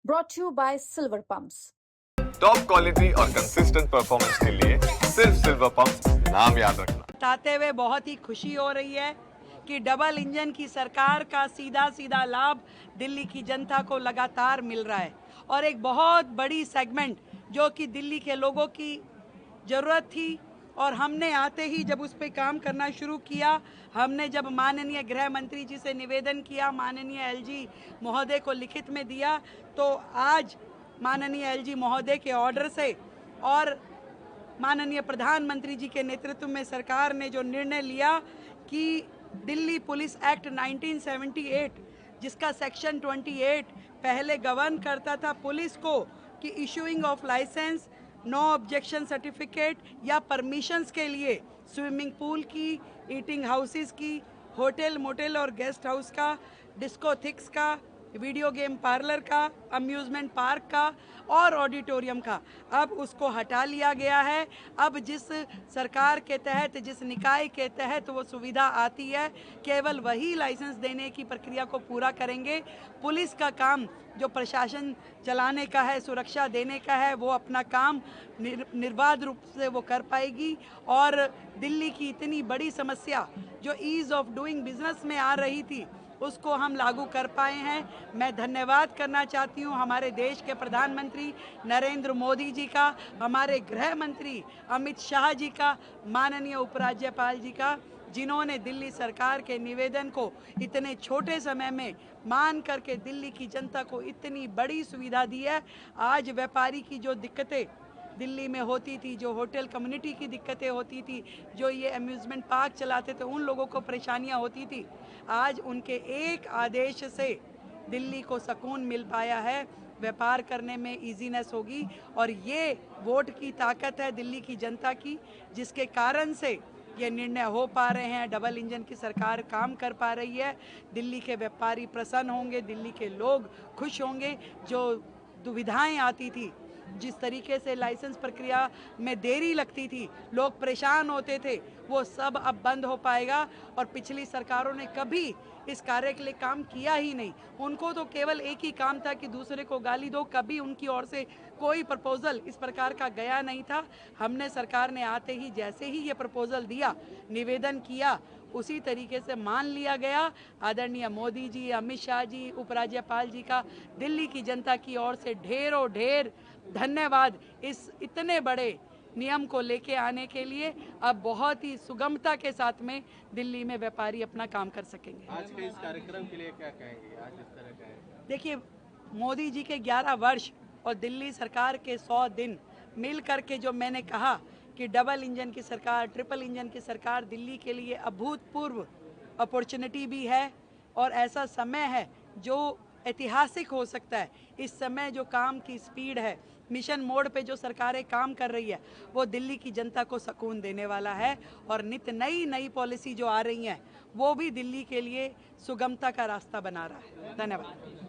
brought to you by Silver Pumps. Top quality और consistent performance के लिए सिर्फ सिल्वर पंप्स नाम याद रखना। बताते हुए बहुत ही खुशी हो रही है कि डबल इंजन की सरकार का सीधा सीधा लाभ दिल्ली की जनता को लगातार मिल रहा है और एक बहुत बड़ी सेगमेंट जो कि दिल्ली के लोगों की ज़रूरत थी और हमने आते ही जब उस पर काम करना शुरू किया, हमने जब माननीय गृह मंत्री जी से निवेदन किया, माननीय एलजी महोदय को लिखित में दिया, तो आज माननीय एलजी महोदय के ऑर्डर से और माननीय प्रधानमंत्री जी के नेतृत्व में सरकार ने जो निर्णय लिया कि दिल्ली पुलिस एक्ट 1978 जिसका सेक्शन 28 पहले गवर्न करता था पुलिस को कि issuing of licence, no objection certificate या परमिशंस के लिए स्विमिंग पूल की, ईटिंग हाउसेस की, होटल मोटेल और गेस्ट हाउस का, डिस्कोथिक्स का, वीडियो गेम पार्लर का, अम्यूज़मेंट पार्क का और ऑडिटोरियम का, अब उसको हटा लिया गया है। अब जिस सरकार के तहत, जिस निकाय के तहत वो सुविधा आती है, केवल वही लाइसेंस देने की प्रक्रिया को पूरा करेंगे। पुलिस का काम जो प्रशासन चलाने का है, सुरक्षा देने का है, वो अपना काम निर्बाध रूप से वो कर पाएगी। और दिल्ली की इतनी बड़ी समस्या जो ईज़ ऑफ डूइंग बिजनेस में आ रही थी उसको हम लागू कर पाए हैं। मैं धन्यवाद करना चाहती हूँ हमारे देश के प्रधानमंत्री नरेंद्र मोदी जी का, हमारे गृह मंत्री अमित शाह जी का, माननीय उपराज्यपाल जी का, जिन्होंने दिल्ली सरकार के निवेदन को इतने छोटे समय में मान करके दिल्ली की जनता को इतनी बड़ी सुविधा दी है। आज व्यापारी की जो दिक्कतें दिल्ली में होती थी, जो होटल कम्युनिटी की दिक्कतें होती थी, जो ये अम्यूज़मेंट पार्क चलाते थे उन लोगों को परेशानियां होती थी, आज उनके एक आदेश से दिल्ली को सुकून मिल पाया है। व्यापार करने में इजीनेस होगी और ये वोट की ताकत है दिल्ली की जनता की, जिसके कारण से ये निर्णय हो पा रहे हैं। डबल इंजन की सरकार काम कर पा रही है। दिल्ली के व्यापारी प्रसन्न होंगे, दिल्ली के लोग खुश होंगे। जो दुविधाएं आती थी, जिस तरीके से लाइसेंस प्रक्रिया में देरी लगती थी, लोग परेशान होते थे, वो सब अब बंद हो पाएगा। और पिछली सरकारों ने कभी इस कार्य के लिए काम किया ही नहीं। उनको तो केवल एक ही काम था कि दूसरे को गाली दो, कभी उनकी ओर से कोई प्रपोजल इस प्रकार का गया नहीं था। हमने सरकार ने आते ही जैसे ही ये प्रपोजल दिया, निवेदन किया, उसी तरीके से मान लिया गया। आदरणीय मोदी जी, अमित शाह जी, उपराज्यपाल जी का दिल्ली की जनता की ओर से ढेरों ढेर धन्यवाद इस इतने बड़े नियम को लेके आने के लिए। अब बहुत ही सुगमता के साथ में दिल्ली में व्यापारी अपना काम कर सकेंगे। आज के इस कार्यक्रम के लिए क्या कहेंगे? आज इस तरह का है, देखिए, मोदी जी के 11 वर्ष और दिल्ली सरकार के 100 दिन मिल करके जो मैंने कहा कि डबल इंजन की सरकार, ट्रिपल इंजन की सरकार दिल्ली के लिए अभूतपूर्व अपॉर्चुनिटी भी है और ऐसा समय है जो ऐतिहासिक हो सकता है। इस समय जो काम की स्पीड है, मिशन मोड पे जो सरकारें काम कर रही है, वो दिल्ली की जनता को सुकून देने वाला है। और नित नई नई पॉलिसी जो आ रही हैं वो भी दिल्ली के लिए सुगमता का रास्ता बना रहा है। धन्यवाद।